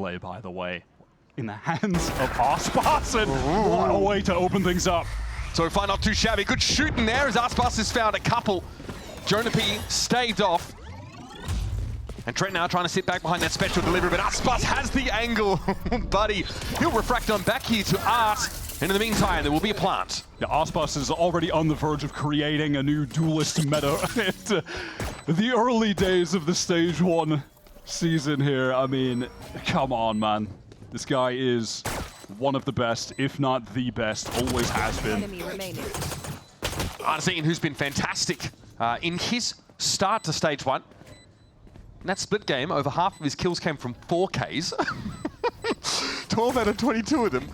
Play, by the way, in the hands of Aspas, and what a way to open things up. So far, not too shabby. Good shooting there as Aspas has found a couple. Jonah P staved off. And Trent now trying to sit back behind that special delivery, but Aspas has the angle, buddy. He'll refract on back here to Art. And in the meantime, there will be a plant. Yeah, Aspas is already on the verge of creating a new duelist meta. The early days of the Stage 1 season here, I mean, come on, man. This guy is one of the best, if not the best, always has been. Arzine, who's been fantastic in his start to Stage 1. In that split game, over half of his kills came from 4Ks. 12 out of 22 of them.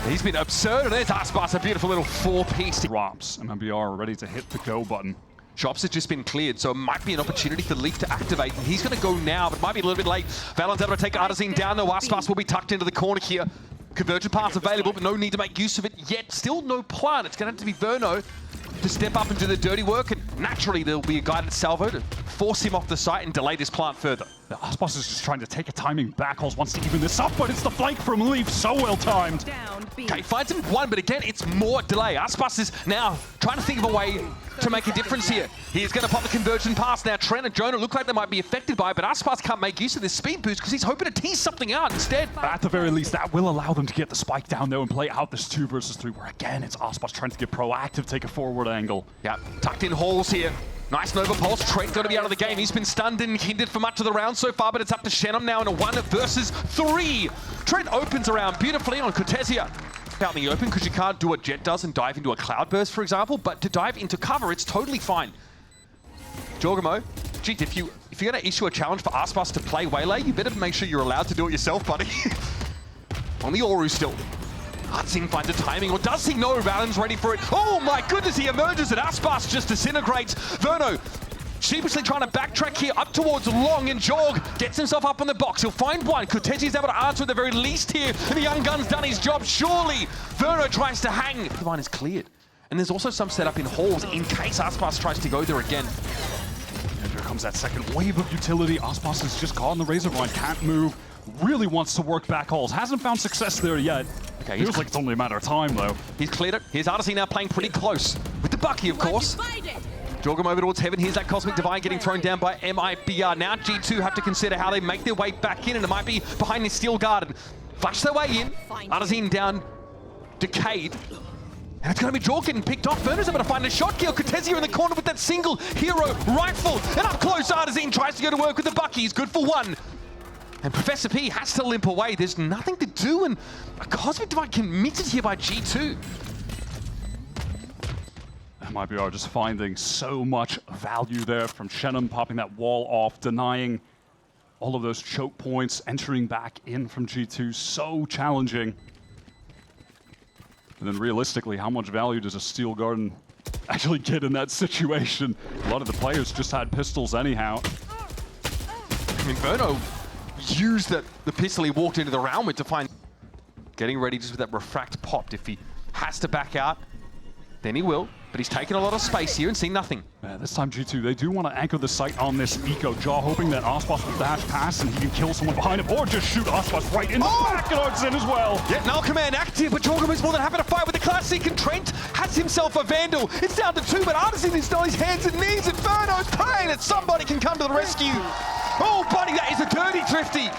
He's been absurd, and there's Aspas, a beautiful little 4-piece. Drops, MIBR ready to hit the go button. Shops has just been cleared, so it might be an opportunity for Leaf to activate. And he's going to go now, but might be a little bit late. Valon's able to take Arzine down, though. Aspas will be tucked into the corner here. Convergent pass available, but no need to make use of it yet. Still no plan. It's going to have to be Verno to step up and do the dirty work, and naturally there'll be a guided salvo to force him off the site and delay this plant further. The Aspas is just trying to take a timing backholes, wants to even this up, but it's the flank from Leaf, so well timed. Okay, finds him one, but again, it's more delay. Aspas is now trying to think of a way to make a difference here. He's going to pop the conversion pass now. Trent and Jonah look like they might be affected by it, but Aspas can't make use of this speed boost because he's hoping to tease something out instead. At the very least, that will allow them to get the spike down there and play out this 2 versus 3, where again, it's Aspas trying to get proactive, take a forward angle. Yeah, tucked in halls here. Nice Nova Pulse. Trent going to be out of the game. He's been stunned and hindered for much of the round so far, but it's up to Shannon now in a 1 versus 3. Trent opens around beautifully on Cortesia. Out in the open, because you can't do what Jet does and dive into a cloudburst, for example, but to dive into cover, it's totally fine. Jorgamo, gee, if you're going to issue a challenge for Aspas to play Waylay, you better make sure you're allowed to do it yourself, buddy. On the Oru still. Arzine finds a timing, or does he know Valen's ready for it? Oh my goodness, he emerges and Aspas just disintegrates. Verno sheepishly trying to backtrack here up towards Long, and Jorg gets himself up on the box. He'll find one. Cortegi's able to answer at the very least here, and the young gun's done his job, surely. Verno tries to hang. The line is cleared. And there's also some setup in halls in case Aspas tries to go there again. And here comes that second wave of utility. Aspas is just caught in the razor line, can't move. Really wants to work back halls. Hasn't found success there yet. Okay, feels like it's only a matter of time, though. He's cleared it. Here's Arzine now playing pretty close with the Bucky, of course. Jorgum over towards Heaven. Here's that Cosmic Divine getting thrown down by MIBR. Now G2 have to consider how they make their way back in, and it might be behind this steel garden. Flash their way in. Arzine down. Decayed. And it's going to be Jorg getting picked off. Verno's able to find a shot kill. Cortesia in the corner with that single hero rifle. And up close, Arzine tries to go to work with the Bucky. He's good for 1. And Professor P has to limp away. There's nothing to do, and a Cosmic Divine committed here by G2. MIBR just finding so much value there from Shannon popping that wall off, denying all of those choke points, entering back in from G2, so challenging. And then realistically, how much value does a Steel Garden actually get in that situation? A lot of the players just had pistols anyhow. I mean, Verno used the pistol he walked into the round with to find... Getting ready just with that refract popped. If he has to back out, then he will. But he's taken a lot of space here and seen nothing. Yeah, this time G2, they do want to anchor the site on this Eco Jaw, hoping that Aspas will dash past and he can kill someone behind him, or just shoot Aspas right in the back and Arzine as well. Yeah, null command active, but Jorgum is more than happy to fight with the Classic, and Trent has himself a Vandal. It's down to 2, but Arzine is on his hands and knees, and Verno's praying that somebody can come to the rescue. Oh, buddy, that is a dirty Thrifty.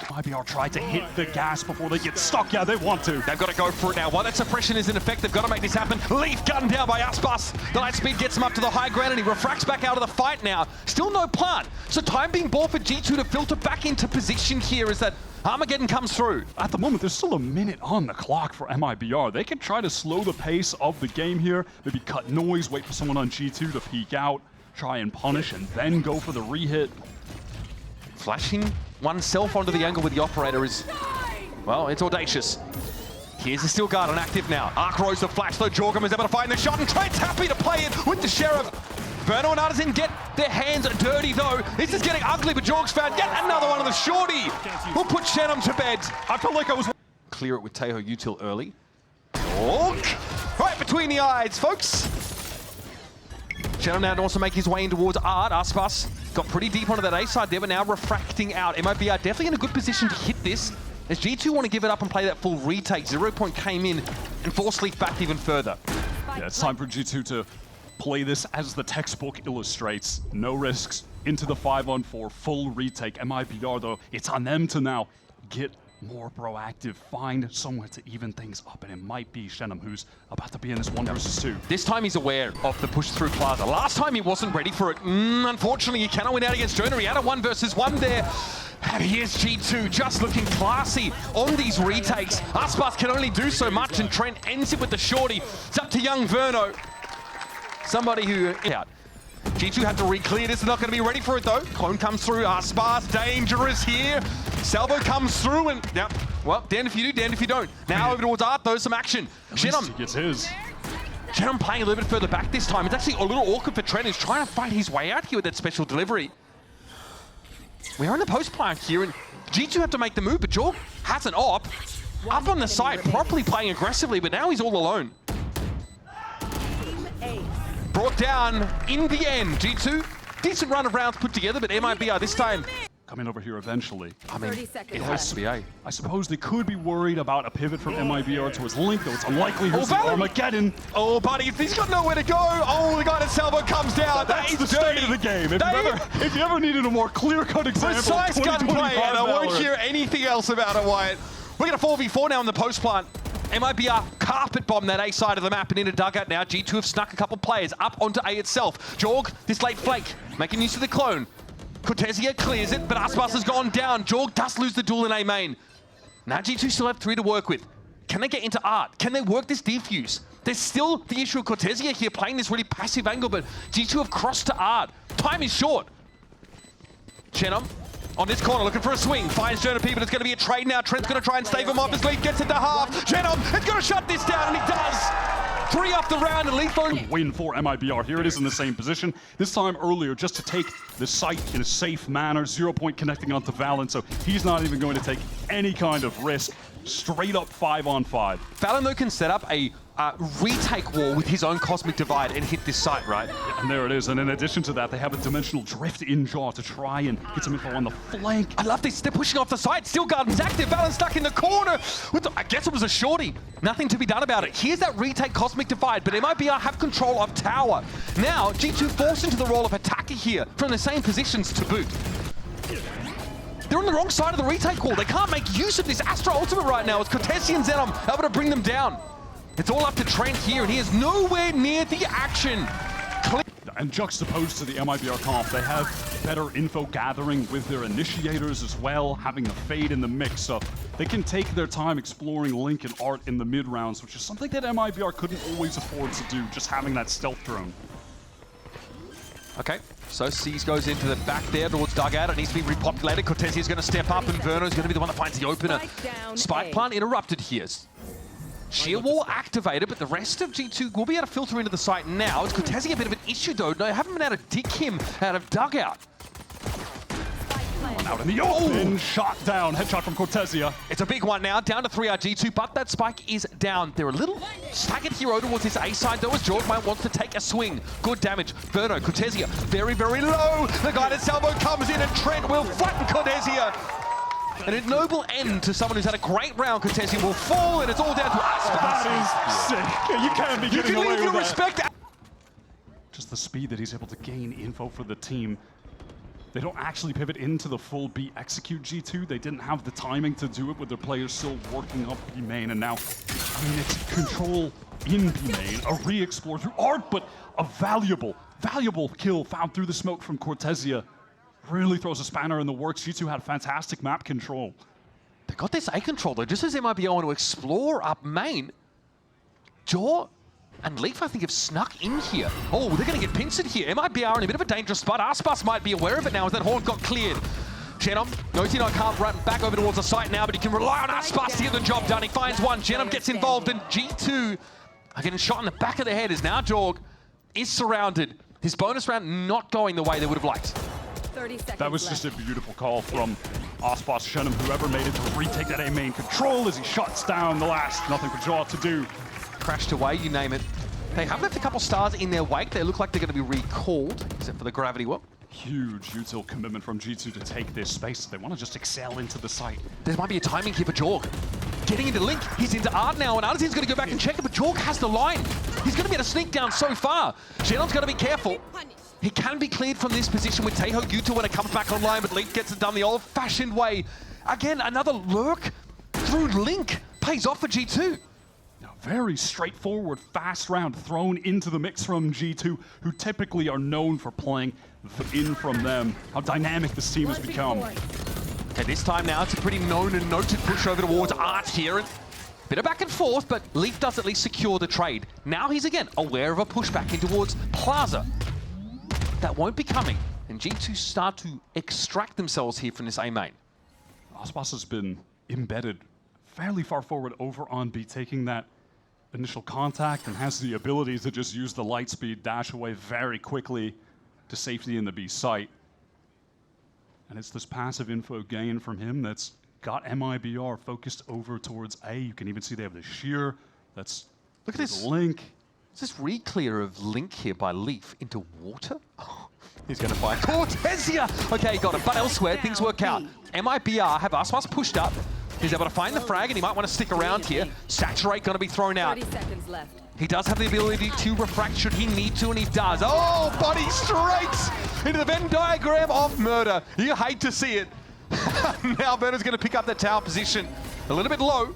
MIBR tried to hit the gas before they get stuck. Yeah, they want to. They've got to go for it now. While that suppression is in effect, they've got to make this happen. Leaf gunned down by Aspas. The light speed gets him up to the high ground, and he refracts back out of the fight now. Still no plant. So time being bought for G2 to filter back into position here as that Armageddon comes through. At the moment, there's still a minute on the clock for MIBR. They can try to slow the pace of the game here. Maybe cut noise, wait for someone on G2 to peek out, try and punish, and then go for the re-hit. Flashing oneself onto the angle with the operator is, well, it's audacious. Here's the Steel Guard on active now. Arc Rose the flash, though Jorgum is able to find the shot, and Trent's happy to play it with the Sheriff. Verno and Arzine get their hands dirty, though. This is getting ugly, but Jorg's found yet another one of the shorty. We'll put Shannon to bed. I felt like I was... Clear it with Teho Util early. Jorg! Right between the eyes, folks. Shannon now can also make his way in towards Art. Aspas got pretty deep onto that A side there, but now refracting out. MIBR definitely in a good position to hit this, as G2 want to give it up and play that full retake. 0 Point came in and forced Leaf back even further. Yeah, it's time for G2 to play this as the textbook illustrates. No risks, into the 5-on-4, full retake. MIBR though, it's on them to now get more proactive, find somewhere to even things up, and it might be Shenum who's about to be in this 1 versus 2. This time he's aware of the push through Plaza. Last time he wasn't ready for it. Unfortunately, he cannot win out against Jonah. He had a 1 versus 1 there. And here's G2 just looking classy on these retakes. Aspas can only do so much, and Trent ends it with the shorty. It's up to young Verno. Somebody who out. G2 have to re-clear this. They're not going to be ready for it though. Clone comes through. Aspas dangerous here. Salvo comes through and yeah. Well, damned if you do, damned if you don't. Now over towards Art though, some action. Shenum He gets his. Shenum playing a little bit further back this time. It's actually a little awkward for Trent. He's trying to fight his way out here with that special delivery. We are in the post plant here, and G2 have to make the move, but Jorg has an op. Up on the side, properly playing aggressively, but now he's all alone. Brought down in the end. G2, decent run of rounds put together, but MIBR this time Coming over here eventually. I mean, it has to be, eh? I suppose they could be worried about a pivot from MIBR towards Link, though it's unlikely. Here's the Armageddon. Oh, buddy, he's got nowhere to go. Oh, the guy at Salvo comes down. That's the state of the game. If you ever needed a more clear-cut example, precise gunplay, and I won't hear anything else about it, Wyatt. We're going to 4v4 now in the post plant. MIBR carpet bomb that A side of the map and into dugout now. G2 have snuck a couple players up onto A itself. Jorg, this late flake, making use of the clone. Cortesia clears it, but Aspas has gone down. Jorg does lose the duel in A main. Now G2 still have 3 to work with. Can they get into Art? Can they work this defuse? There's still the issue of Cortesia here playing this really passive angle, but G2 have crossed to Art. Time is short. Shenum on this corner, looking for a swing. Finds Jonah P, but it's going to be a trade now. Trent's going to try and stave him off as Leaf gets into half. Shenum is going to shut this down, and he does. 3 off the round, and Leaf win for MIBR. Here it is in the same position. This time earlier, just to take the site in a safe manner. 0 Point connecting onto Valen, so he's not even going to take any kind of risk. Straight up 5-on-5. Valen, though, can set up a retake wall with his own Cosmic Divide and hit this site, right? And there it is. And in addition to that, they have a Dimensional Drift in jaw to try and get some info on the flank. I love this. They're pushing off the site. Steel Garden's active. Valen stuck in the corner. I guess it was a shorty. Nothing to be done about it. Here's that retake Cosmic Divide, but MIBR have control of tower. Now, G2 forced into the role of attacker here from the same positions to boot. They're on the wrong side of the retake wall. They can't make use of this Astra ultimate right now as Cortesia and Zenom able to bring them down. It's all up to Trent here, and he is nowhere near the action. And juxtaposed to the MIBR comp, they have better info gathering with their initiators as well, having the Fade in the mix, so they can take their time exploring Link and Art in the mid rounds, which is something that MIBR couldn't always afford to do, just having that stealth drone. Okay, so Seas goes into the back there towards dugout. It needs to be repopulated. Cortesia's going to step up, and Verno's going to be the one that finds the opener. Spike plant interrupted here. Sheer wall activated, but the rest of G2 will be able to filter into the site now. It's Cortesia a bit of an issue, though. They haven't been able to dig him out of dugout. Out in the open, shot down, headshot from Cortesia. It's a big one now, down to 3 G2, but that spike is down. They're a little staggered hero towards this A side, though, as Jorg might wants to take a swing. Good damage. Verno, Cortesia, very, very low. The guy at Salvo comes in, and Trent will flatten Cortesia. An ignoble end to someone who's had a great round. Cortesia will fall, and it's all down to Aspas. That is sick. You can't be getting away with that. You can leave your respect. Just the speed that he's able to gain info for the team. They don't actually pivot into the full B execute G2. They didn't have the timing to do it with their players still working up B main. And now, I mean, it's control in B main, a re-explore through Art, but a valuable kill found through the smoke from Cortesia. Really throws a spanner in the works. G2 had fantastic map control. They got this A control though, just as MIBR want to explore up main. Jaw and Leaf, I think, have snuck in here. Oh, they're going to get pincered here. MIBR in a bit of a dangerous spot. Aspas might be aware of it now as that horn got cleared. Shenum knows he can't run back over towards the site now, but he can rely on Aspas to get the job done. He finds one. Shenum gets involved, and G2 are getting shot in the back of the head as now Jorg is surrounded. His bonus round not going the way they would have liked. That was just a beautiful call from Aspas, Shenum, whoever made it to retake that A main control as he shuts down the last. Nothing for Jaw to do. Crashed away, you name it. They have left a couple stars in their wake. They look like they're going to be recalled, except for the gravity well. Huge util commitment from G2 to take this space. They want to just excel into the site. There might be a timing here for Jorg. Getting into Link, he's into Art now, and Artisan's going to go back and check it, but Jorg has the line. He's going to be able to sneak down so far. Xenon's got to be careful. He can be cleared from this position with Taeho Yuta when it comes back online, but Link gets it done the old-fashioned way. Again, another lurk through Link pays off for G2. Very straightforward, fast round thrown into the mix from G2, who typically are known for playing in from them. How dynamic this team has become. Okay, this time now it's a pretty known and noted push over towards Art here. Bit of back and forth, but Leaf does at least secure the trade. Now he's again aware of a pushback in towards Plaza. That won't be coming, and G2 start to extract themselves here from this A main. Aspas has been embedded fairly far forward over on B, taking that initial contact and has the ability to just use the light speed dash away very quickly to safety in the B site. And it's this passive info gain from him that's got MIBR focused over towards A. You can even see they have the shear. That's look at this Link. Is this re-clear of Link here by Leaf into water? Oh, he's going to find Cortesia. Okay, got it. But elsewhere, things work out. MIBR have Aspas pushed up. He's able to find the frag, and he might want to stick around here. Saturate going to be thrown out. 30 seconds left. He does have the ability to refract should he need to, and he does. Oh, body straight into the Venn diagram of Murder. You hate to see it. Now Murder's going to pick up the tower position. A little bit low.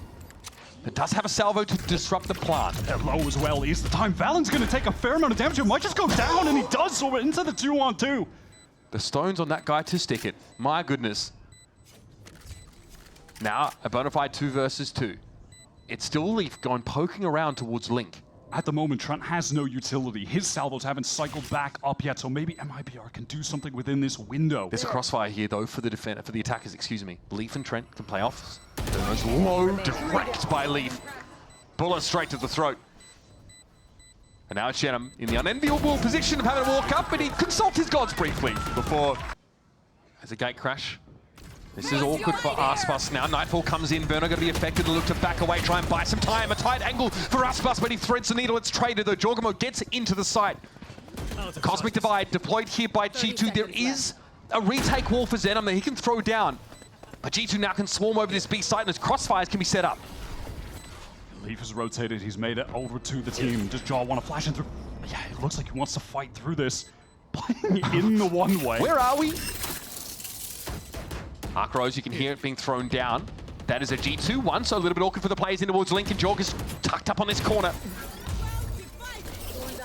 It does have a salvo to disrupt the plant. They're low as well. Is the time. Valen's going to take a fair amount of damage. It might just go down, and he does, so we're into the 2-on-2. The stones on that guy to stick it. My goodness. Now, a bona fide 2 versus 2. It's still Leaf going poking around towards Link. At the moment, Trent has no utility. His salvos haven't cycled back up yet, so maybe MIBR can do something within this window. There's a crossfire here, though, for the attackers, excuse me. Leaf and Trent can play off. There's low direct by Leaf. Bullet straight to the throat. And now it's Shenham in the unenviable position of having to walk up, but he consults his gods briefly before there's a gate crash. This is awkward for Aspas now. Nightfall comes in. Verno going to be affected. Look to back away, try and buy some time. A tight angle for Aspas, but he threads the needle. It's traded, though. Jorgamo gets into the site. Cosmic Divide deployed here by G2. There is a retake wall for Xenom that he can throw down. But G2 now can swarm over this B site, and his crossfires can be set up. Leaf has rotated. He's made it over to the team. Does Jaw want to flash in through? Yeah, it looks like he wants to fight through this. Playing in the one way. Where are we? Arc Rose, you can hear it being thrown down. That is a G2-1, so a little bit awkward for the players in towards Link, and Jorg is tucked up on this corner.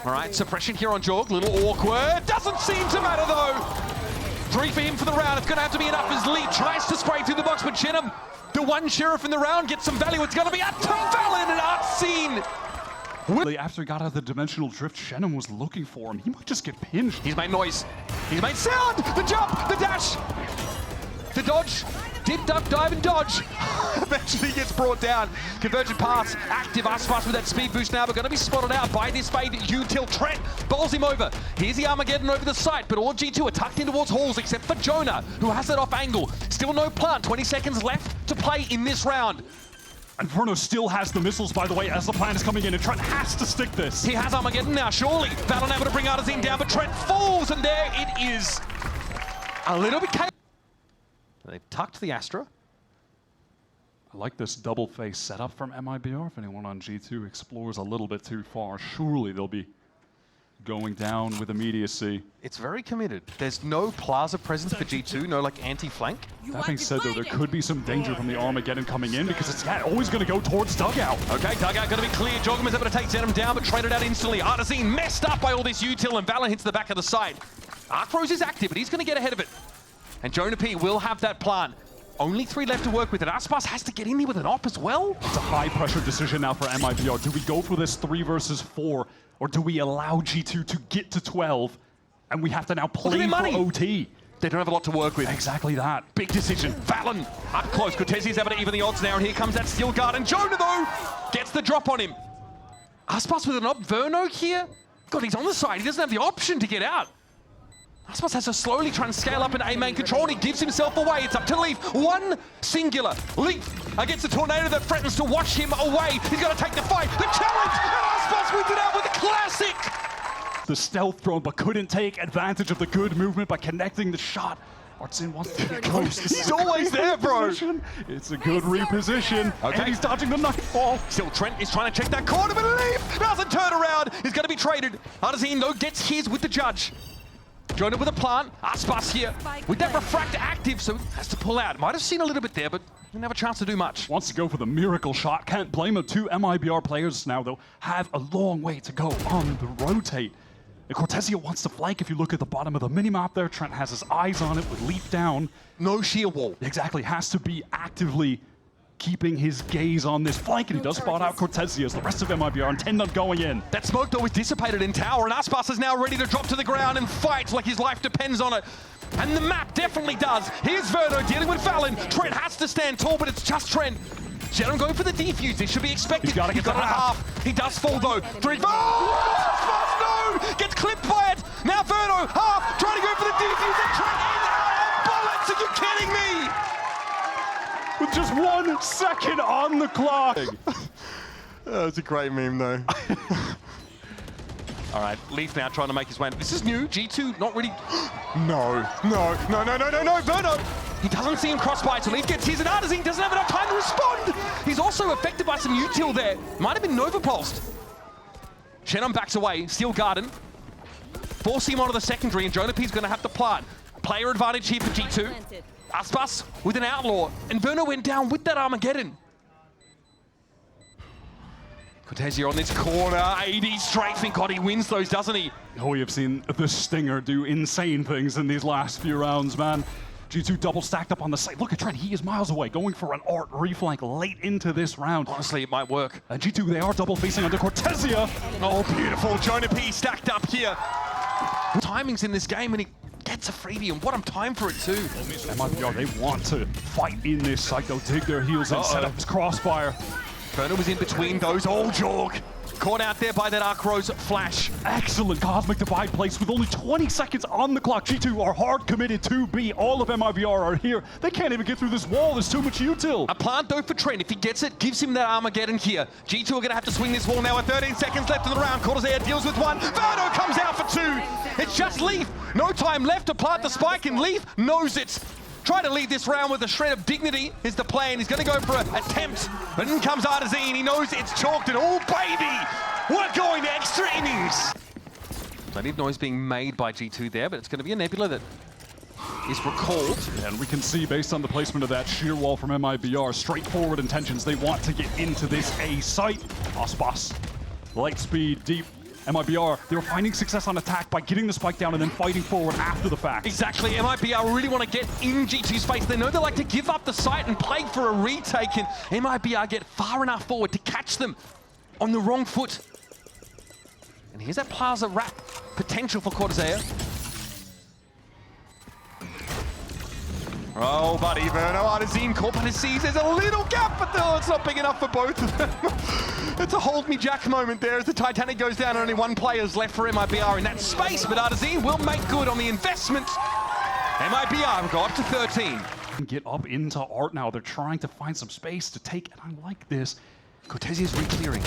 All right, suppression here on Jorg, little awkward. Doesn't seem to matter, though. 3 for him for the round. It's going to have to be enough as Lee tries to spray through the box, but Shenham, the one sheriff in the round, gets some value. It's going to be up to Valen and Artseen. After he got out of the dimensional drift, Shenham was looking for him. He might just get pinched. He's made noise. He's made sound. The jump, the dash. The dodge, dip, duck, dive, and dodge. Eventually gets brought down. Convergent pass, active. Aspas with that speed boost now, but going to be spotted out by this fade util. Trent bowls him over. Here's the Armageddon over the site, but all G2 are tucked in towards halls, except for Jonah, who has that off angle. Still no plant. 20 seconds left to play in this round. And Verno still has the missiles, by the way, as the plant is coming in, and Trent has to stick this. He has Armageddon now, surely. Valen able to bring Artisan down, but Trent falls, and there it is. A little bit chaotic. They've tucked the Astra. I like this double face setup from MIBR. If anyone on G2 explores a little bit too far, surely they'll be going down with immediacy. It's very committed. There's no Plaza presence for G2, no like anti-flank. That being said, though, there could be some danger from the Armageddon coming in because it's always going to go towards dugout. Okay, dugout going to be clear. Jorgum is able to take Xenom down, but traded out instantly. Artisan messed up by all this util, and Valen hits the back of the side. Arc Rose is active, but he's going to get ahead of it. And Jonah P will have that plant. Only 3 left to work with, and Aspas has to get in here with an op as well. It's a high-pressure decision now for MIBR. Do we go for this 3 versus 4, or do we allow G2 to get to 12, and we have to now play for OT? They don't have a lot to work with. Exactly that. Big decision. Valen up close. Cortesia's able to even the odds now, and here comes that steel guard, and Jonah, though, gets the drop on him. Aspas with an op. Verno here? God, he's on the side. He doesn't have the option to get out. Aspas has to slowly try and scale up in A-main control, and he gives himself away. It's up to Leaf. One singular. Leaf against the tornado that threatens to wash him away. He's got to take the fight. The challenge! Aspas wins it out with a classic! The stealth drone, but couldn't take advantage of the good movement by connecting the shot. Artzin wants to get close. He's always there, bro. It's a good reposition. Okay. And he's dodging the nightfall. Still, Trent is trying to check that corner, but Leaf doesn't turn around. He's going to be traded. Adaptation, though, gets his with the judge. Jonah with a plant. Aspas here with that refract active, so he has to pull out. Might have seen a little bit there, but didn't have a chance to do much. Wants to go for the miracle shot. Can't blame him. Two MIBR players now, though, have a long way to go on the rotate. And Cortezia wants to flank. If you look at the bottom of the minimap there, Trent has his eyes on it with Leaf down. No sheer wall. Exactly. Has to be actively keeping his gaze on this flank, and he does spot out Cortezia as the rest of MIBR intend on going in. That smoke, though, is dissipated in tower, and Aspas is now ready to drop to the ground and fight like his life depends on it. And the map definitely does. Here's Verno dealing with Fallon. Trent has to stand tall, but it's just Trent. Shadow going for the defuse. This should be expected. He's got it at half. He does fall, though. Three. Oh! No! Gets clipped by it. Now Verno, half, trying to go for the defuse. And Trent in. Bullets, are you kidding me? With just 1 second on the clock. That's a great meme, though. All right, Leaf now trying to make his way. This is new. G2 not really. No. Verno. He doesn't see him crossfire, so Leaf gets his, and Adaptation doesn't have enough time to respond. He's also affected by some util there. Might have been Nova pulsed. Shannon backs away. Steel Garden. Force him onto the secondary, and Jonah P's going to have to plant. Player advantage here for G2. Aspas with an outlaw, and Verno went down with that Armageddon. Cortezia on this corner, 80 straight. Thank God he wins those, doesn't he? Oh, we have seen the Stinger do insane things in these last few rounds, man. G2 double stacked up on the side. Look at Trent, he is miles away, going for an art reflank late into this round. Honestly, it might work. And G2, they are double facing under Cortezia. Oh, beautiful. Jonah P stacked up here. Timing's in this game, and he gets a freebie, and what a time for it, too. MIBR, they want to fight in this site, though, dig their heels and set up his crossfire. Verno was in between those. Oh, Jorg. Caught out there by that Arc Rose flash. Excellent Cosmic Divide place with only 20 seconds on the clock. G2 are hard committed to B. All of MIBR are here. They can't even get through this wall. There's too much util. A plant though for Trent. If he gets it, gives him that Armageddon here. G2 are going to have to swing this wall now with 13 seconds left in the round. Cortezia deals with one. Verno comes out for two. It's just Leaf. No time left to plant the spike, and Leaf knows it. Try to lead this round with a shred of dignity is the plan. He's going to go for an attempt. And in comes Adaptation. He knows it's chalked, and oh, baby, we're going to extra innings. Plenty of noise being made by G2 there, but it's going to be a Nebula that is recalled. And we can see, based on the placement of that sheer wall from MIBR, straightforward intentions. They want to get into this A site. Aspas, light speed, deep. MIBR, they were finding success on attack by getting the spike down and then fighting forward after the fact. Exactly, MIBR really want to get in G2's face. They know they like to give up the site and play for a retake, and MIBR get far enough forward to catch them on the wrong foot. And here's that Plaza wrap potential for Cortezia. Oh, buddy, Verno, Adaptation caught by the seas. There's a little gap, but it's not big enough for both of them. It's a hold me Jack moment there as the Titanic goes down and only one player's left for MIBR in that space, but Adaptation will make good on the investment. MIBR go up to 13. Get up into art now. They're trying to find some space to take, and I like this. Cortezia's re-clearing.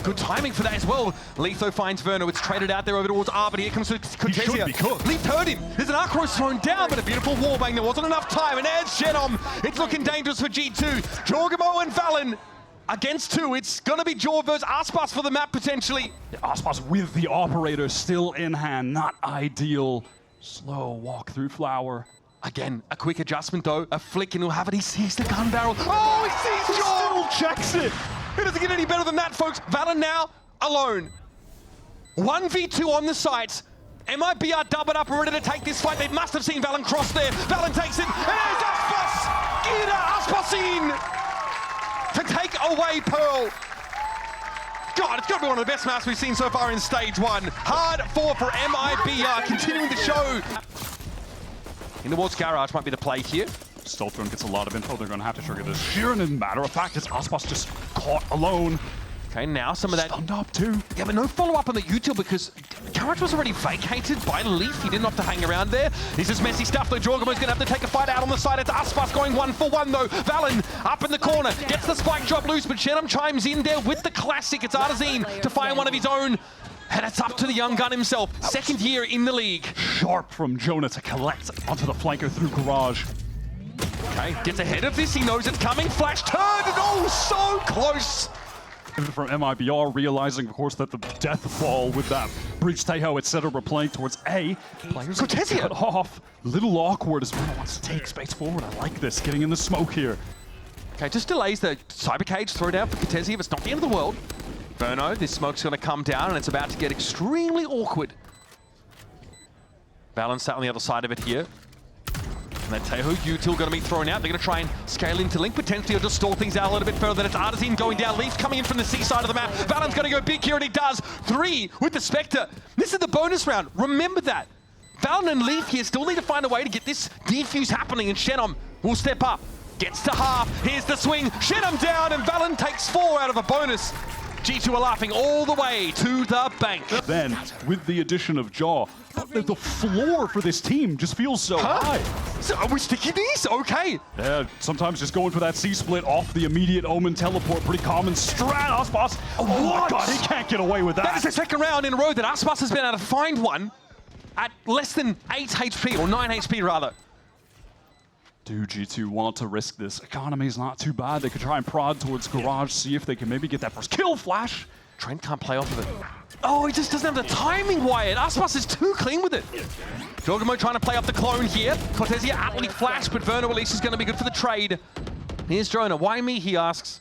Good timing for that as well. Letho finds Verno. It's traded out there over towards R, but here comes Cortezia. Leaf heard him. There's an Arc Rose thrown down, but a beautiful wallbang. There wasn't enough time, and there's Shenom. It's looking dangerous for G2. Jorgamo and Fallon against two. It's going to be Jor versus Aspas for the map, potentially. Aspas with the operator still in hand. Not ideal. Slow walk through Flower. Again, a quick adjustment, though. A flick, and he'll have it. He sees the gun barrel. Oh, he sees Jor! Checks it. It doesn't get any better than that, folks. Valen now alone. 1v2 on the sites. MIBR doubled up and ready to take this fight. They must have seen Valen cross there. Valen takes it. And there's Aspas! Gira Aspasin to take away Pearl. God, it's got to be one of the best maps we've seen so far in stage one. Hard for MIBR, continuing the show. In towards Garage might be the play here. Stealth drone gets a lot of info. They're going to have to trigger this. Sheeran, as a matter of fact, is Aspas just caught alone. Okay, now some of that... Stunned up too. Yeah, but no follow-up on the util because Carriage was already vacated by Leaf. He didn't have to hang around there. This is messy stuff though. Jorgamo's going to have to take a fight out on the side. It's Aspas going 1-for-1 though. Valen up in the corner, gets the spike drop loose, but Shenum chimes in there with the classic. It's Artazine to find one of his own. And it's up to the young gun himself. Second year in the league. Sharp from Jonah to collect onto the flanker through Garage. Okay, gets ahead of this. He knows it's coming. Flash turn and oh, so close. From MIBR, realizing, of course, that the death ball with that Breach Teho, etc., were playing towards A. Players Cortesia cut off. Little awkward as Verno wants to take space forward. I like this, getting in the smoke here. Okay, just delays the cyber cage throw down for Cortesia. It's not the end of the world. Verno, this smoke's going to come down and it's about to get extremely awkward. Valen sat on the other side of it here. And that Teho util going to be thrown out. They're going to try and scale into Link potentially or just stall things out a little bit further. Then it's Artazine going down. Leaf coming in from the C side of the map. Valen's going to go big here and he does. 3 with the Spectre. This is the bonus round. Remember that. Valen and Leaf here still need to find a way to get this defuse happening and Shenum will step up. Gets to half. Here's the swing. Shenum down and Valen takes 4 out of a bonus. G2 are laughing all the way to the bank. Then, with the addition of Jaw, the floor for this team just feels so high. So are we sticking these? Okay. Yeah, sometimes just going for that C-split off the immediate Omen teleport. Pretty common strat. Aspas. Oh my god, he can't get away with that. That is the second round in a row that Aspas has been able to find one at less than 8 HP, or 9 HP rather. Do G2 want to risk this? Economy's not too bad. They could try and prod towards Garage, see if they can maybe get that first kill flash. Trent can't play off of it. Oh, he just doesn't have the timing, Wyatt. Aspas is too clean with it. Jorgamo trying to play up the clone here. Cortesia athlete flash, but Verno release is going to be good for the trade. Here's Jonah. Why me, he asks.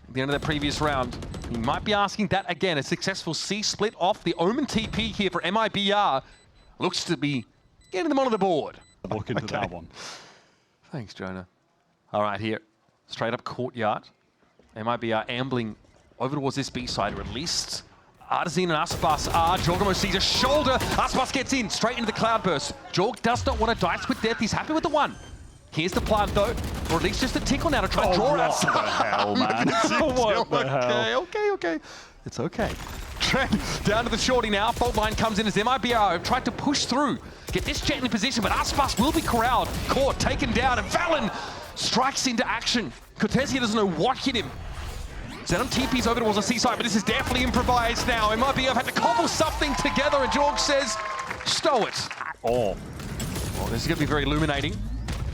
At the end of the previous round. He might be asking that again. A successful C split off the Omen TP here for MIBR. Looks to be getting them onto the board. Look into that one. Thanks, Jonah. All right, here. Straight up courtyard. MIBR ambling over towards this B side, or at least Artazine and Aspas are. Jorgamo sees a shoulder. Aspas gets in, straight into the cloudburst. Jorg does not want to dice with death. He's happy with the 1. Here's the plant, though, or at least just a tickle now to try and draw us. What the hell, man? What the hell? Okay. It's okay. Trent down to the shorty now. Fault line comes in as MIBR have tried to push through. Get this jet in position, but Aspas will be corralled. Caught, taken down, and Valen strikes into action. Cortesia doesn't know what hit him. Zenon TP's over towards the seaside, but this is definitely improvised now. MIBR had to cobble something together, and George says, stow it. Oh, this is going to be very illuminating.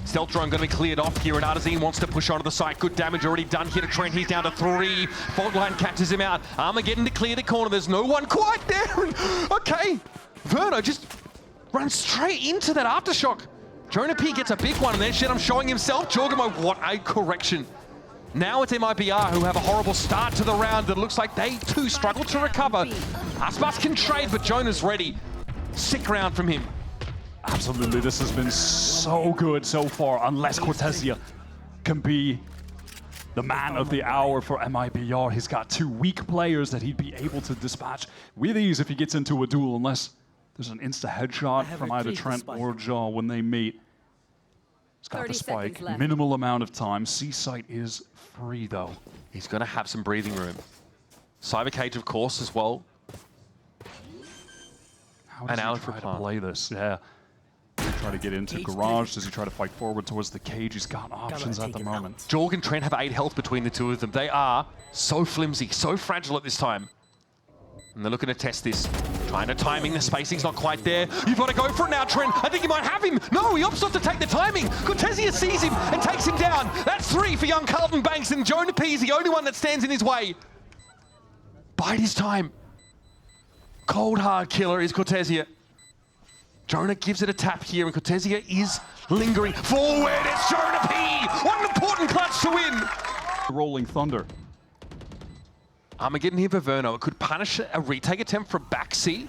Stealth drone going to be cleared off here, and Artazine wants to push onto the site. Good damage already done here to Trent. He's down to 3. Fault line catches him out. Armageddon to clear the corner. There's no one quite there. Okay, Verno just runs straight into that aftershock. Jonah P gets a big one, and then Shenum showing himself. Jorgamo, what a correction. Now it's MIBR who have a horrible start to the round that looks like they too struggle to recover. Aspas can trade, but Jonah's ready. Sick round from him. absolutely. This has been so good so far, unless Cortesia can be the man of the hour for MIBR. He's got 2 weak players that he'd be able to dispatch with ease if he gets into a duel, unless there's an insta-headshot from either Trent or Jaw when they meet. He's got the spike, minimal amount of time. C-site is free, though. He's going to have some breathing room. Cyber Cage, of course, as well. How does he try to play this? Yeah. Does he try to get into Garage? Does he try to fight forward towards the cage? He's got options at the moment. Jorg and Trent have 8 health between the 2 of them. They are so flimsy, so fragile at this time. And they're looking to test this. Trying to timing, the spacing's not quite there. You've got to go for it now, Trent. I think you might have him. No, he opts not to take the timing. Cortesia sees him and takes him down. That's 3 for young Carlton Banks, and Jonah P is the only one that stands in his way. Bide his time. Cold hard killer is Cortesia. Jonah gives it a tap here, and Cortesia is lingering forward. It's Jonah P. What an important clutch to win. Rolling Thunder. Armageddon here for Verno. It could punish a retake attempt from backseat.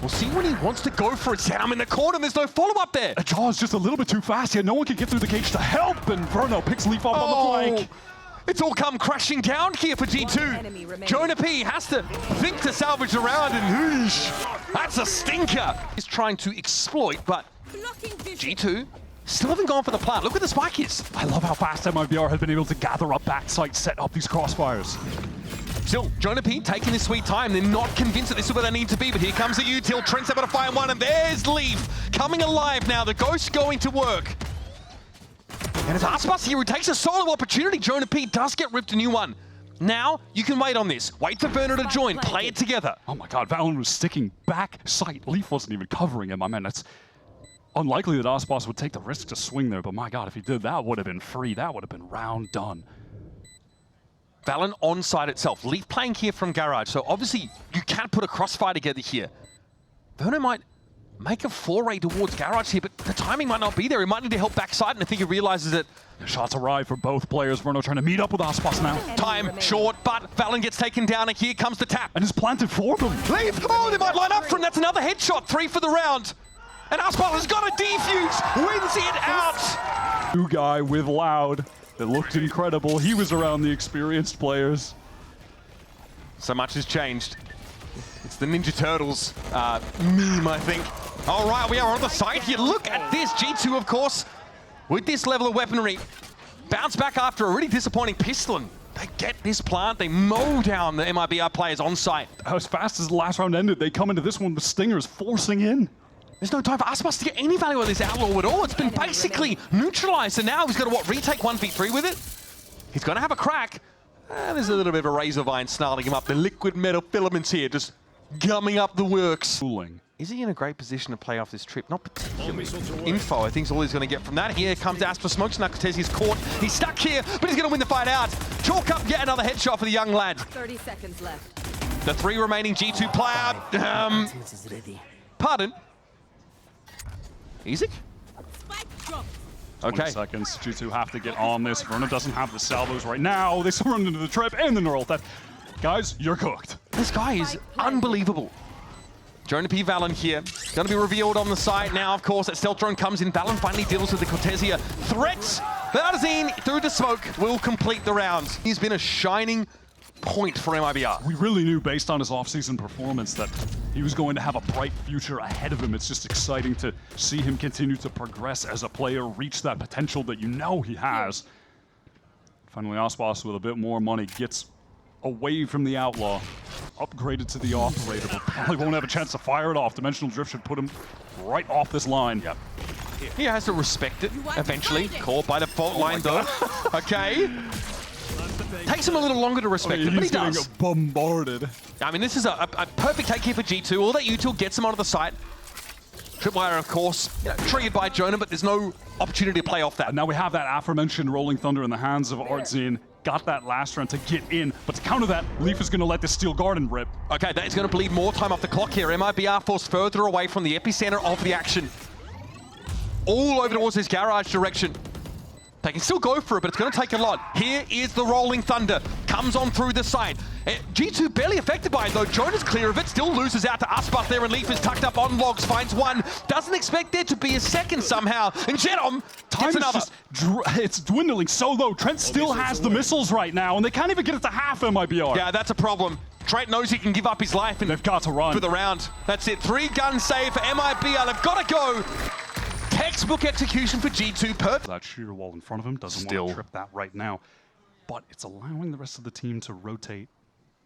We'll see when he wants to go for it. Sam in the corner. There's no follow-up there. Jaw's just a little bit too fast here. No one can get through the cage to help, and Verno picks Leaf up on the flank. It's all come crashing down here for G2. Jonah P has to think to salvage the round, and that's a stinker. He's trying to exploit, but G2 still haven't gone for the plant. Look where the spike is. I love how fast MIBR has been able to gather up backside, set up these crossfires. Still, Jonah P taking his sweet time. They're not convinced that this is where they need to be, but here comes the util. Trent's able to find one, and there's Leaf coming alive now. The ghost going to work. And it's Aspas here who takes a solo opportunity. Jonah P does get ripped a new one. Now, you can wait on this. Wait for Werner to join. Play it together. Oh my god, Valen was sticking back sight. Leaf wasn't even covering him. I mean, it's unlikely that Aspas would take the risk to swing there, but my god, if he did, that would have been free. That would have been round done. Valen on side itself. Leaf playing here from Garage, so obviously you can't put a crossfire together here. Werner might make a foray towards Garage here, but the timing might not be there. He might need to help backside, and I think he realizes that Shots arrive for both players. Verno trying to meet up with Aspas now. time short, but Valen gets taken down, and here comes the tap. And it's planted for them. Leaf! Oh, they might line up for him. That's another headshot. 3 for the round. And Aspas has got a defuse. Wins it out. New guy with Loud. It looked incredible. He was around the experienced players. So much has changed. It's the Ninja Turtles meme, I think. All right, we are on the side here. Look at this. G2, of course, with this level of weaponry. Bounce back after a really disappointing pistol. And they get this plant. They mow down the MIBR players on site. As fast as the last round ended, they come into this one with Stingers forcing in. There's no time for Aspas to get any value on this Outlaw at all. It's been basically neutralized. So now he's got to, retake 1v3 with it? He's going to have a crack. There's a little bit of a razor vine snarling him up. The liquid metal filaments here just gumming up the works. Cooling. Is he in a great position to play off this trip? Not particularly. Info, I think, is all he's going to get from that. Here comes Asper Smokes. Now Cortesia's caught. He's stuck here, but he's going to win the fight out. Chalk up yet another headshot for the young lad. 30 seconds left. The 3 remaining G2 player. Pardon? Isaac? Okay. 20 seconds. G2 have to get on this. Verno doesn't have the salvos right now. They surrender into the trip and the neural theft. Guys, you're cooked. This guy is unbelievable. Jonah P. Valen here. Going to be revealed on the side now, of course. That stealth drone comes in. Valen finally deals with the Cortesia threats. Valdezine through the smoke will complete the round. He's been a shining point for MIBR. We really knew, based on his offseason performance, that he was going to have a bright future ahead of him. It's just exciting to see him continue to progress as a player, reach that potential that you know he has. Finally, Aspas with a bit more money gets away from the Outlaw, upgraded to the Operator, but probably won't have a chance to fire it off. Dimensional Drift should put him right off this line. Yep. He has to respect it, eventually. Caught by the fault line, though. Okay. Takes him a little longer to respect it, but he does. He's getting bombarded. I mean, this is a perfect take here for G2. All that util gets him onto the site. Tripwire, of course, triggered by Jonah, but there's no opportunity to play off that. And now we have that aforementioned Rolling Thunder in the hands of Artzine. Got that last round to get in, but to counter that, Leaf is going to let the Steel Garden rip. Okay, that is going to bleed more time off the clock here. MIBR forced further away from the epicenter of the action. All over towards his garage direction. They can still go for it, but it's going to take a lot. Here is the Rolling Thunder. Comes on through the side. G2 barely affected by it, though. Jonah's clear of it. Still loses out to Aspas there, and Leaf is tucked up on logs. Finds one. Doesn't expect there to be a second somehow. And Jedom gets another. It's dwindling so low. Trent still has the missiles right now, and they can't even get it to half MIBR. Yeah, that's a problem. Trent knows he can give up his life, and they've got to run for the round. That's it. 3 gun save for MIBR. They've got to go. Textbook execution for G2. Perfect. That sheer wall in front of him doesn't want to trip that right now. But it's allowing the rest of the team to rotate,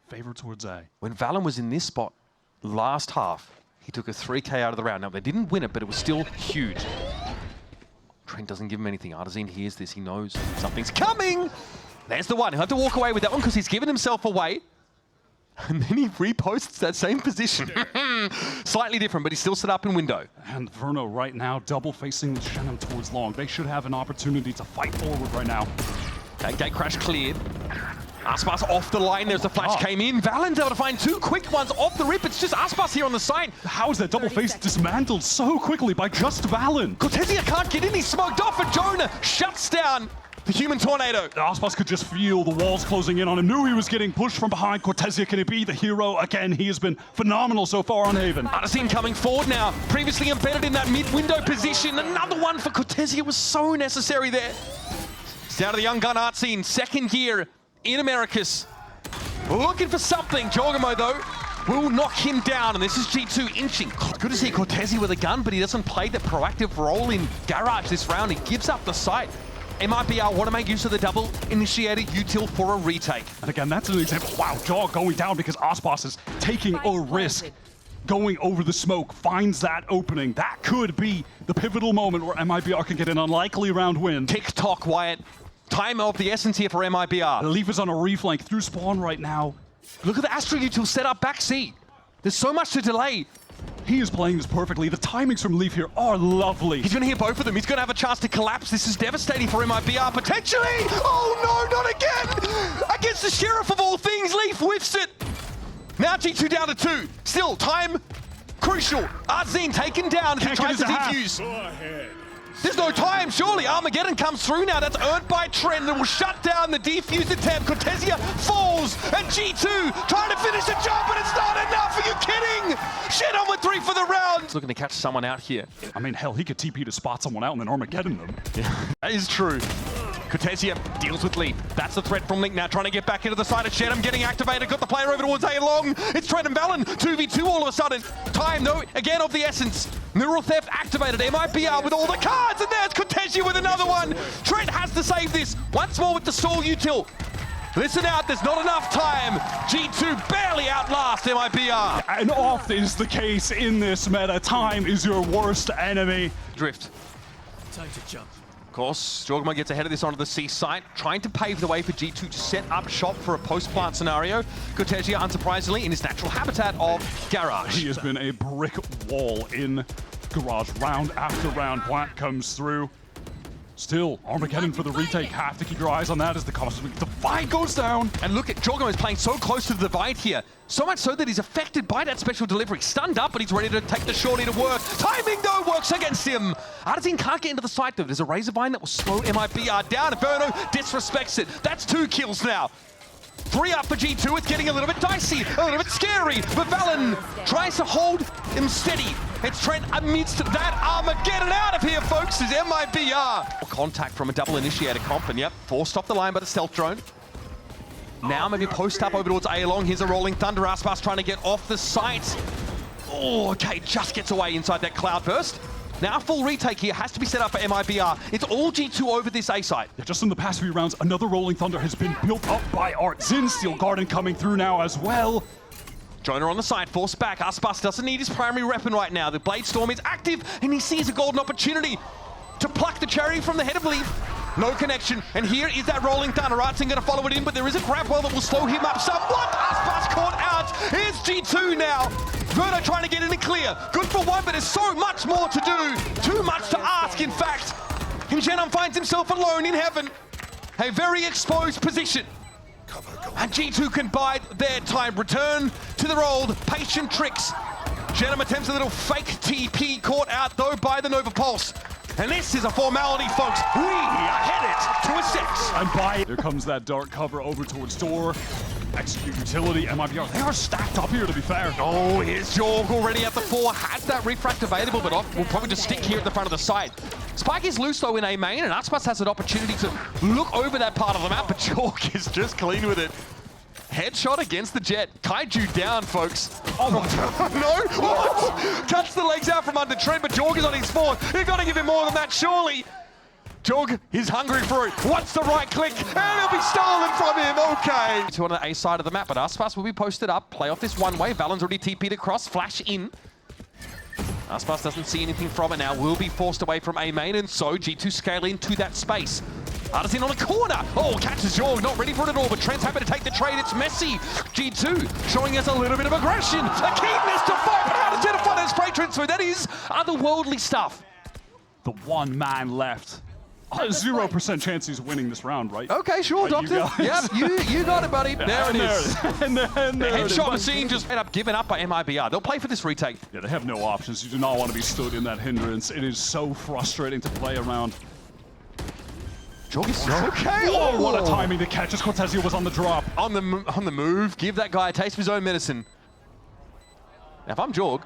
favor towards A. When Valen was in this spot last half, he took a 3K out of the round. Now, they didn't win it, but it was still huge. Trent doesn't give him anything. Artazine hears this. He knows something's coming. There's the one. He'll have to walk away with that one because he's given himself away. And then he reposts that same position. Slightly different, but he's still set up in window. And Verno right now double facing the Shannon towards long. They should have an opportunity to fight forward right now. Okay, gate crash cleared. Aspas off the line. There's the flash came in. Valen's able to find 2 quick ones off the rip. It's just Aspas here on the side. How is that double face dismantled so quickly by just Valen? Cortesia can't get in. He's smoked off, and Jonah shuts down the human tornado. Aspas could just feel the walls closing in on him. Knew he was getting pushed from behind. Cortesia, can he be the hero again? He has been phenomenal so far on Haven. Artazine coming forward now. Previously embedded in that mid-window position. Another one for Cortesia was so necessary there. It's down to the young gun Artazine. 2nd year in Americas. Looking for something. Jorgamo, though, will knock him down. And this is G2 inching. Good to see Cortesia with a gun, but he doesn't play the proactive role in Garage this round. He gives up the sight. MIBR want to make use of the double initiator util for a retake. And again, that's an example. Wow, Jaw going down because Aspas is taking a risk. Going over the smoke, finds that opening. That could be the pivotal moment where MIBR can get an unlikely round win. Tick-tock, Wyatt. Time of the essence here for MIBR. The Leaf is on a reflank through spawn right now. Look at the Astro util set up backseat. There's so much to delay. He is playing this perfectly. The timings from Leaf here are lovely. He's going to hit both of them. He's going to have a chance to collapse. This is devastating for MIBR, potentially. Oh, no, not again. Against the Sheriff of all things, Leaf whiffs it. Now G2 down to 2. Still, time crucial. Arzine taken down as he tries to defuse. There's no time, surely. Armageddon comes through now. That's earned by Trent and will shut down the defuse attempt. Cortesia falls, and G2 trying to finish the job, but it's not enough. Are you kidding? Shed on with 3 for the round. Looking to catch someone out here. I mean, hell, he could TP to spot someone out and then Armageddon them. Yeah, that is true. Cortesia deals with Leaf. That's the threat from Link now, trying to get back into the side of Shenum, getting activated, got the player over towards A-Long. It's Trent and Valen, 2v2 all of a sudden. Time, though, again of the essence. Neural Theft activated, MIBR with all the cards, and there's Cortesia with another one. Trent has to save this, once more with the stall util. Listen out, there's not enough time. G2 barely outlast MIBR. And oft is the case in this meta. Time is your worst enemy. Drift. Time to jump. Of course, Jorgma gets ahead of this onto the C site, trying to pave the way for G2 to set up shop for a post-plant scenario. Cortesia, unsurprisingly, in his natural habitat of Garage. He has been a brick wall in Garage round after round. Plant comes through. Still, Armageddon for the retake. Have to keep your eyes on that as the Cosmic Divide goes down. And look at Jorgma is playing so close to the Divide here. So much so that he's affected by that special delivery. Stunned up, but he's ready to take the shorty to work. Timing, though, works against him. Artisan can't get into the site, though. There's a Razorvine that will slow MIBR down. Inferno disrespects it. That's 2 kills now. 3 up for G2. It's getting a little bit dicey, a little bit scary. But Valen tries to hold him steady. It's Trent amidst that Armageddon out of here, folks, is MIBR. Contact from a double initiator comp, and yep, forced off the line by the stealth drone. Now maybe post up over towards A-Long. Here's a rolling thunder. Aspas trying to get off the site. Oh, okay, just gets away inside that cloudburst. Now a full retake here has to be set up for MIBR. It's all G2 over this A site. Yeah, just in the past few rounds, another rolling thunder has been built up by Art. Zin Steel Garden coming through now as well. Jonah on the side, forced back. Aspas doesn't need his primary weapon right now. The Blade Storm is active, and he sees a golden opportunity to pluck the cherry from the head of Leaf. No connection, and here is that rolling thunder. Art's going to follow it in, but there is a grab well that will slow him up somewhat. Aspas caught out. Here's G2 now. Verno trying to get in and clear. Good for one, but there's so much more to do. Too much to ask, in fact. And Shenum finds himself alone in heaven. A very exposed position. And G2 can bide their time. Return to their old patient tricks. Shenum attempts a little fake TP, caught out though by the Nova Pulse. And this is a formality, folks. We are headed to a 6. And by there comes that dark cover over towards door. Execute utility, MIBR. They are stacked up here, to be fair. Oh, here's Jorg already at the 4. Has that refract available, but will probably just stick here at the front of the site. Spike is loose, though, in A main, and Aspas has an opportunity to look over that part of the map, but Jorg is just clean with it. Headshot against the Jet. Kaiju down, folks. Oh my god. No? What? Cuts the legs out from under Trent, but Jorg is on his 4th. You've got to give him more than that, surely. Jorg is hungry for it. What's the right click? And it'll be stolen from him. Okay. 2 on the A side of the map, but Aspas will be posted up. Play off this one way. Valen's already TP'd across. Flash in. Aspas doesn't see anything from it now. Will be forced away from A main, and so G2 scale into that space. Artisan on the corner. Oh, catches Jorg. Not ready for it at all, but Trent's happy to take the trade. It's messy. G2 showing us a little bit of aggression. A keenness to fight, but how does Jennifer and spray transfer? That is otherworldly stuff. The one man left. 0% chance he's winning this round, right? Okay, sure, Right, Doctor. Yep, you got it, buddy. There it is. And The there it is. headshot machine just ended up giving up by MIBR. They'll play for this retake. Yeah, they have no options. You do not want to be stood in that hindrance. It is so frustrating to play around. Jorg is okay. Oh, what a timing to catch as Cortesia was on the drop. On the move. Give that guy a taste of his own medicine. Now, if I'm Jorg,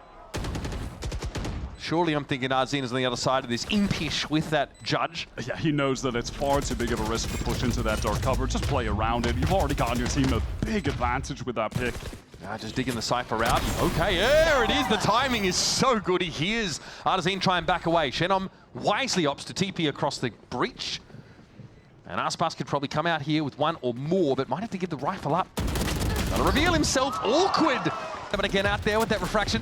surely I'm thinking Arzina's on the other side of this, impish with that judge. Yeah, he knows that it's far too big of a risk to push into that dark cover. Just play around it. You've already gotten your team a big advantage with that pick. Just digging the Cypher out. Okay, there it is. The timing is so good. He hears Artisan try and back away. Shenum wisely opts to TP across the breach. And Aspas could probably come out here with one or more, but might have to give the rifle up. Gotta reveal himself, awkward. But again, out there with that refraction.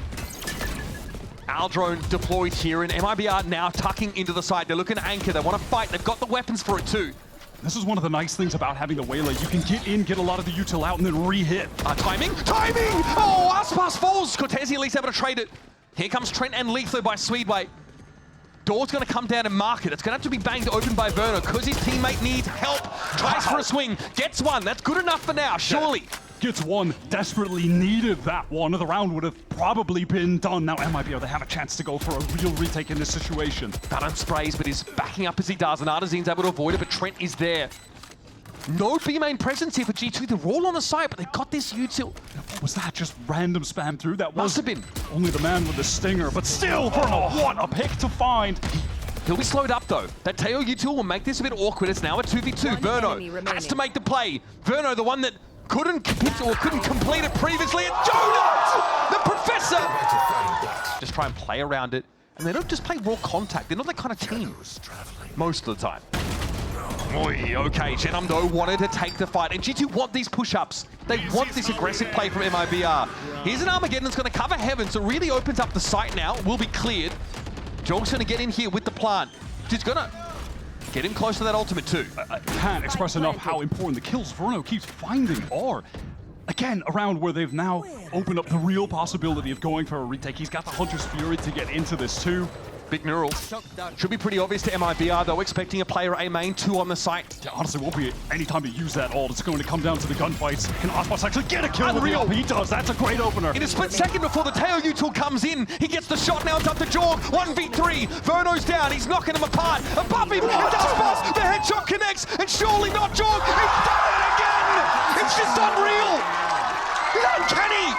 Our drone deployed here, and MIBR now tucking into the side. They're looking to anchor, they want to fight, they've got the weapons for it too. This is one of the nice things about having the Waylay. You can get in, get a lot of the util out, and then re-hit. Timing! Oh, Aspas falls! Cortesi at least able to trade it. Here comes Trent and Leaf though by Speedway. Door's going to come down and mark it. It's going to have to be banged open by Verno because his teammate needs help. Tries for a swing, gets one. That's good enough for now, surely. Gets one, desperately needed that one. The round would have probably been done. Now MIBR, they have a chance to go for a real retake in this situation. Baron sprays, but is backing up as he does, and Artisan's able to avoid it, but Trent is there. No B-main presence here for G2. They're all on the side, but they've got this util. What was that? Just random spam through? That Must have been. Only the man with the stinger, but still, Verno, what a pick to find. He'll be slowed up though. That Teo util will make this a bit awkward. It's now a 2v2. Verno has to make the play. Verno, the one that couldn't hit or couldn't complete it previously. And Jonah, the professor! Just try and play around it. And they don't just play raw contact. They're not that kind of team most of the time. Oy, okay, Genum though wanted to take the fight, and G2 want these push-ups. They want this aggressive play from MIBR. Here's an Armageddon that's going to cover heaven, so it really opens up the site now. Will be cleared. Jog's going to get in here with the plant. He's going to get him close to that ultimate too. I can't express enough how important the kills Verno keeps finding are. Again, around where they've now opened up the real possibility of going for a retake. He's got the Hunter's Fury to get into this too. Big mural. Should be pretty obvious to MIBR though, expecting a player A main, 2 on the site. Yeah, honestly, won't be any time to use that ult. It's going to come down to the gunfights. Can Aspas actually get a kill? Unreal. He does. That's a great opener. In a split second before the Teo util comes in, he gets the shot. Now it's up to Jorg. 1v3. Verno's down. He's knocking him apart. Above him, it's Aspas. The headshot connects, and surely not Jorg. He's done it again. It's just unreal. It's uncanny.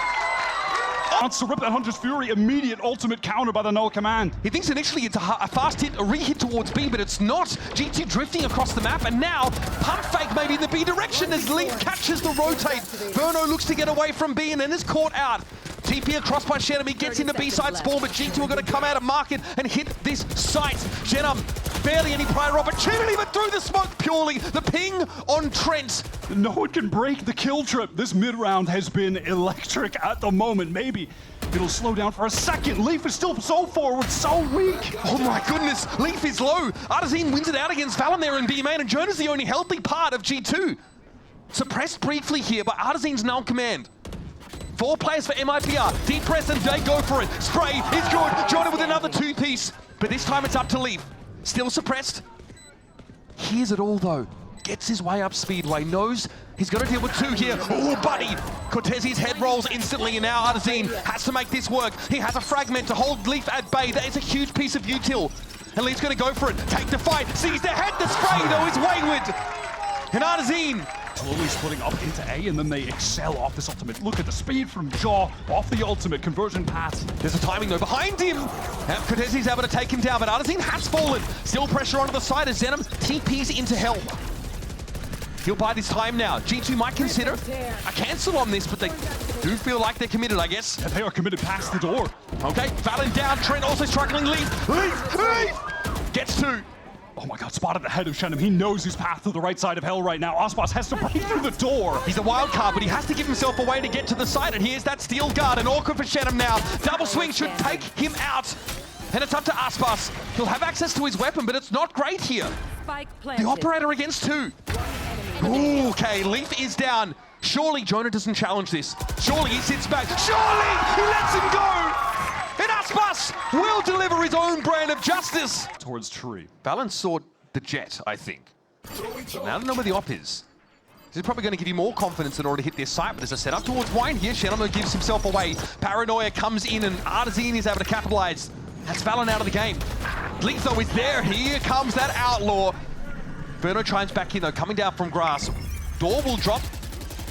Wants to rip that Hunter's Fury, immediate ultimate counter by the null command. He thinks initially it's a fast hit, a re-hit towards B, but it's not. G2 drifting across the map, and now pump fake maybe in the B direction as Leaf catches the rotate. Verno looks to get away from B and then is caught out. TP across by Shenum, he gets into B-side spawn, but G2 are going to come out of market and hit this site. Shenum, barely any prior opportunity, but through the smoke purely. The ping on Trent. No one can break the kill trip. This mid-round has been electric at the moment. Maybe it'll slow down for a second. Leaf is still so forward, so weak. Oh my goodness, Leaf is low. Artisan wins it out against Valen there in B-main, and Jonah's the only healthy part of G2. Suppressed briefly here by Artisan's null command. 4 players for MIBR. Deep press and they go for it. Spray is good. Jonah with another 2-piece. But this time it's up to Leaf. Still suppressed. Hears it all though. Gets his way up Speedway. Knows he's got to deal with 2 here. Oh, buddy. Cortesi's head rolls instantly, and now Artisan has to make this work. He has a fragment to hold Leaf at bay. That is a huge piece of util. And Leaf's going to go for it. Take the fight. Sees the head. The spray though is wayward. And Artisan slowly splitting up into A, and then they excel off this ultimate. Look at the speed from Jaw off the ultimate conversion path. There's a timing though behind him. Cortesi's able to take him down, but Artisan has fallen. Still pressure onto the side as Zenom TPs into hell. He'll bide his time now. G2 might consider a cancel on this, but they do feel like they're committed, I guess. Yeah, they are committed past the door. Okay, Valen down. Trent also struggling. Leaf gets 2. Oh my god, spotted the head of Shenum. He knows his path to the right side of hell right now. Aspas has to break through the door. He's a wild card, but he has to give himself a way to get to the side, and here's that steel guard, and awkward for Shenum now. Double swing should take him out. And it's up to Aspas. He'll have access to his weapon, but it's not great here. The operator against 2. Ooh, okay, Leaf is down. Surely Jonah doesn't challenge this. Surely he sits back. Surely he lets him go. And Aspas will deliver his own brand of justice. Towards Tree. Valen saw the jet, I think. So now I don't know where the op is. This is probably going to give you more confidence in order to hit this site, but there's a setup towards Wine here. Shenum gives himself away. Paranoia comes in, and Artisan is able to capitalize. That's Valen out of the game. Leaf, though, is there. Here comes that Outlaw. Verno chimes back in, though, coming down from grass. Door will drop.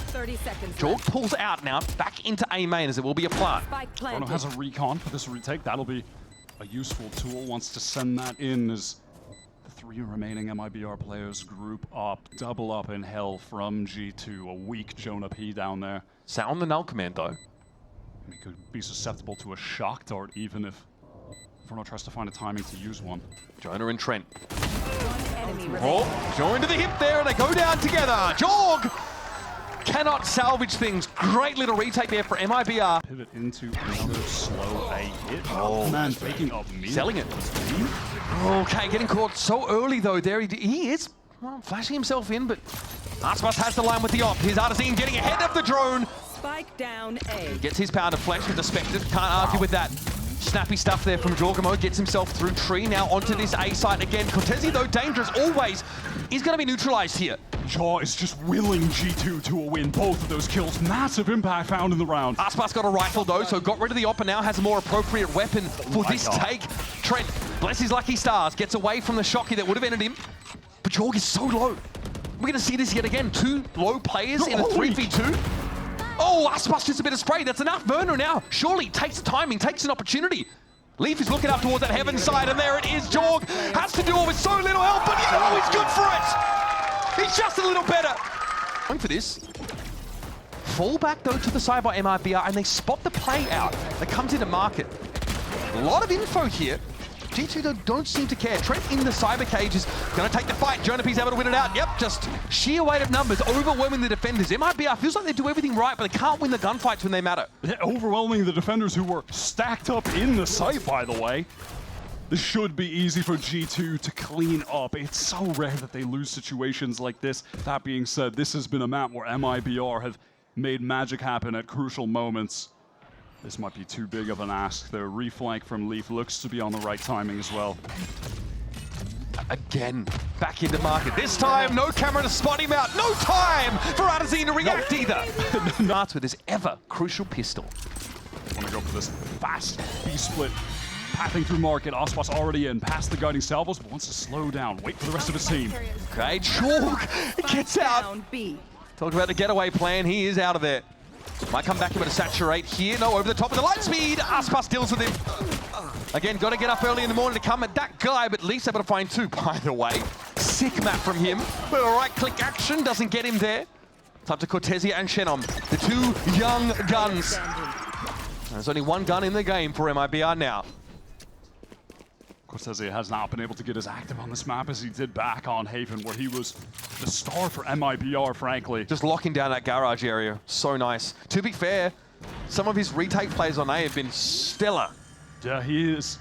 30 seconds. Jorg pulls out now, back into A main, as it will be a plant. Verno has a recon for this retake. That'll be a useful tool. Wants to send that in as the 3 remaining MIBR players group up, double up in hell from G2. A weak Jonah P down there. Sound the null command, though. He could be susceptible to a shock dart, even if Inferno tries to find a timing to use one. Jonah and Trent. Enemy Oh, joined to the hip there, and they go down together. Jorg cannot salvage things. Great little retake there for MIBR. Pivot into another slow A hit. Oh, man, taking up mid. Selling it. Okay, getting caught so early though there. He is flashing himself in, but Aspas has the line with the op. Here's Artazine getting ahead of the drone. Spike down A. Gets his pound of flex with the Spectre. Can't argue with that. Snappy stuff there from Jorgamo. Gets himself through tree. Now onto this A site again. Cortezi, though dangerous always, is going to be neutralized here. Jaw is just willing G2 to a win. Both of those kills, massive impact found in the round. Aspas got a rifle though, so got rid of the op and now has a more appropriate weapon for this take. Trent, bless his lucky stars, gets away from the shocky that would have ended him. But Jorg is so low. We're going to see this yet again. 2 low players in a 3v2. Oh, Aspas just a bit of spray. That's enough. Werner now surely takes the timing, takes an opportunity. Leaf is looking up towards that heaven side, and there it is. Jorg has to do it with so little help, but you know he's good for it. He's just a little better. Going for this. Fall back though to the side by MIBR, and they spot the play out that comes into market. A lot of info here. G2 though don't seem to care. Trent in the cyber cage is going to take the fight. Jonah P's able to win it out. Yep, just sheer weight of numbers overwhelming the defenders. MIBR feels like they do everything right, but they can't win the gunfights when they matter. Yeah, overwhelming the defenders who were stacked up in the site, by the way. This should be easy for G2 to clean up. It's so rare that they lose situations like this. That being said, this has been a map where MIBR have made magic happen at crucial moments. This might be too big of an ask. The reflank from Leaf looks to be on the right timing as well. Again, back into market. This time, no camera to spot him out. No time for Artazine to react either. Starts with his ever crucial pistol. Want to go for this fast B-split. Pathing through market, Aspas already in, past the guiding salvos, but wants to slow down, wait for the rest of his team. Okay, Jorg gets out. Down B. Talk about the getaway plan, he is out of there. Might come back in with a saturate here. No, over the top of the light speed. Aspas deals with him. Again, got to get up early in the morning to come at that guy, but Leaf's able to find 2, by the way. Sick map from him. But a right-click action doesn't get him there. It's up to Cortezia and Shenom, the 2 young guns. There's only 1 gun in the game for MIBR now. Cortezia has not been able to get as active on this map as he did back on Haven, where he was the star for MIBR, frankly. Just locking down that garage area. So nice. To be fair, some of his retake plays on A have been stellar. Yeah, he is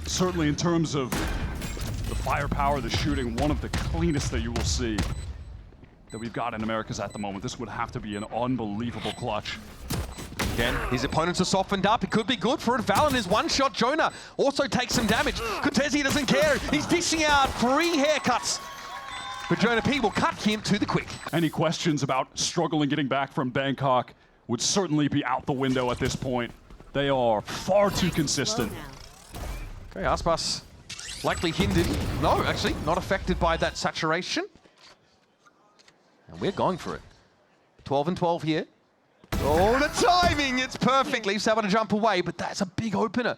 certainly, in terms of the firepower, the shooting, one of the cleanest that you will see that we've got in Americas at the moment. This would have to be an unbelievable clutch. Again, his opponents are softened up. It could be good for it. Valen is one shot. Jonah also takes some damage. Cortezi doesn't care. He's dishing out free haircuts. But Jonah P will cut him to the quick. Any questions about struggling getting back from Bangkok would certainly be out the window at this point. They are far too consistent. Okay, Aspas likely hindered. No, actually, not affected by that saturation. And we're going for it. 12 and 12 here. Oh, the timing! It's perfect. Leaf's able to jump away, but that's a big opener.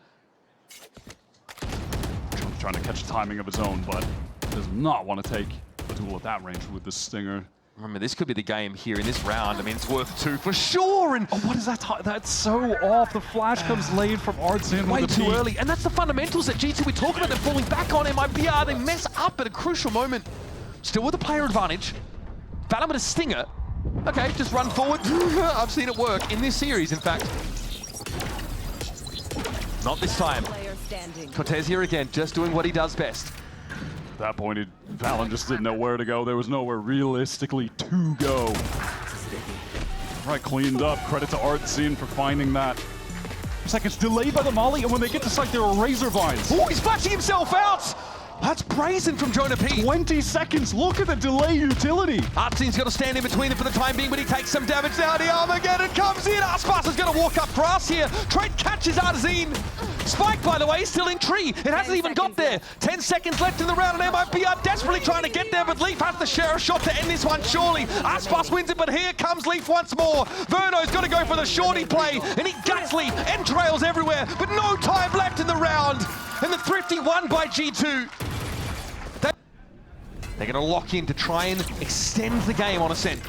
Trying to catch timing of his own, but does not want to take a duel at that range with the Stinger. Remember, this could be the game here in this round. I mean, it's worth 2 for sure. And oh, what is that? That's so off. The flash comes late from Artsin. way too early. And that's the fundamentals that G2 we talk about. They're falling back on MIBR. They mess up at a crucial moment. Still with a player advantage. Valen with a Stinger. Okay, just run forward. I've seen it work in this series, in fact. Not this time. Cortezia again, just doing what he does best. At that point, Valen just didn't know where to go. There was nowhere realistically to go. Right, cleaned up. Credit to Artsin for finding that. Seconds delayed by the molly, and when they get to site, there are razor vines. Oh, he's flashing himself out! That's brazen from Jonah P. 20 seconds, look at the delay utility. Artsin's got to stand in between them for the time being, but he takes some damage now. The Armageddon comes in. Aspas is going to walk up grass here. Trent catches Artsin. Spike, by the way, still in tree. It hasn't even got there. 10 seconds left in the round, and MIBR desperately trying to get there, but Leaf has to share a shot to end this one, surely. Aspas wins it, but here comes Leaf once more. Verno's got to go for the shorty play, and he guts Leaf. Entrails everywhere, but no time left in the round. And the Thrifty won by G2. They're going to lock in to try and extend the game on Ascent.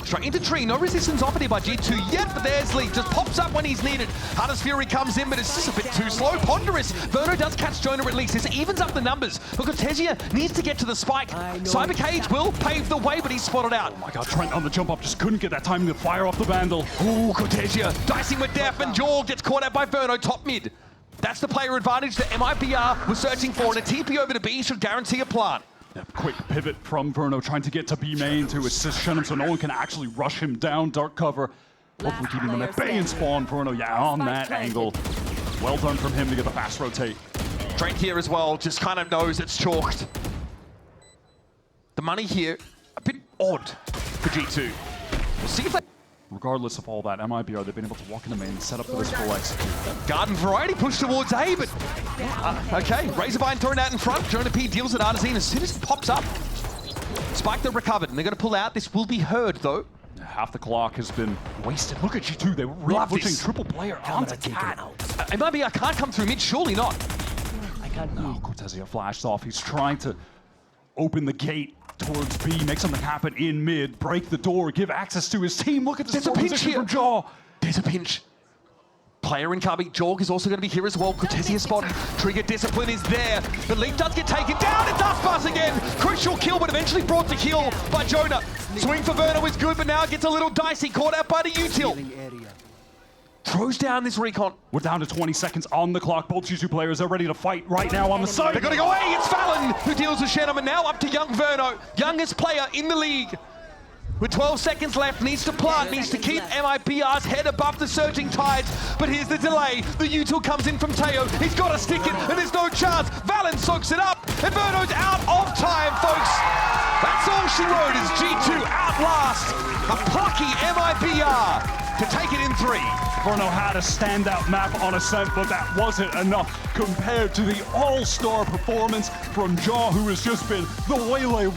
Straight into tree, no resistance offered here by G2 yet, but there's Lee, just pops up when he's needed. Hunter's Fury comes in, but it's just a bit too slow. Ponderous, Verno does catch Jonah at least. This evens up the numbers, but Cortesia needs to get to the spike. Cyber Cage will pave the way, but he's spotted out. Oh my god, Trent on the jump up just couldn't get that timing to fire off the Vandal. Ooh, Cortesia dicing with Def, and Jorg gets caught out by Verno, top mid. That's the player advantage that MIBR was searching for, and a TP over to B should guarantee a plant. Yep, quick pivot from Verno, trying to get to B main to assist Shannon so no one can actually rush him down. Dark cover, hopefully keeping them at bay and spawn. Verno, yeah, on that angle. Well done from him to get the fast rotate. Trent here as well, just kind of knows it's chalked. The money here, a bit odd for G2. We'll see if they... Regardless of all that, MIBR, they've been able to walk in the main, set up for this full execute. Garden Variety push towards A, but... okay, Razorvine thrown out in front. Jonah P deals at Artazine as soon as it pops up. Spike they're recovered, and they're going to pull out. This will be heard, though. Half the clock has been wasted. Look at G2, they were really pushing triple player onto Cat. MIBR can't come through mid, surely not. No, Cortesia flashed off. He's trying to open the gate towards B, make something happen in mid, break the door, give access to his team. Look at this position from Jaw. There's a pinch. Player in cubby. Jorg is also going to be here as well. Cortesia spotted. Trigger Discipline is there. The lead does get taken down. It does pass again. Crucial kill, but eventually brought to heel by Jonah. Swing for Verno is good, but now it gets a little dicey. Caught out by the util. Throws down this recon. We're down to 20 seconds on the clock. Both G2 players are ready to fight right now on the side. They're going to go away. It's Fallon who deals with Shannon, and now up to young Verno. Youngest player in the league. With 12 seconds left, needs to plant, needs to keep MIBR's head above the surging tides. But here's the delay. The util comes in from Teo. He's got to stick it, and there's no chance. Valen soaks it up, and Verno's out of time, folks. That's all she wrote as G2 outlast a plucky MIBR to take it in 3. Verno had a standout map on Ascent, but that wasn't enough compared to the all-star performance from Jaw, who has just been the waylay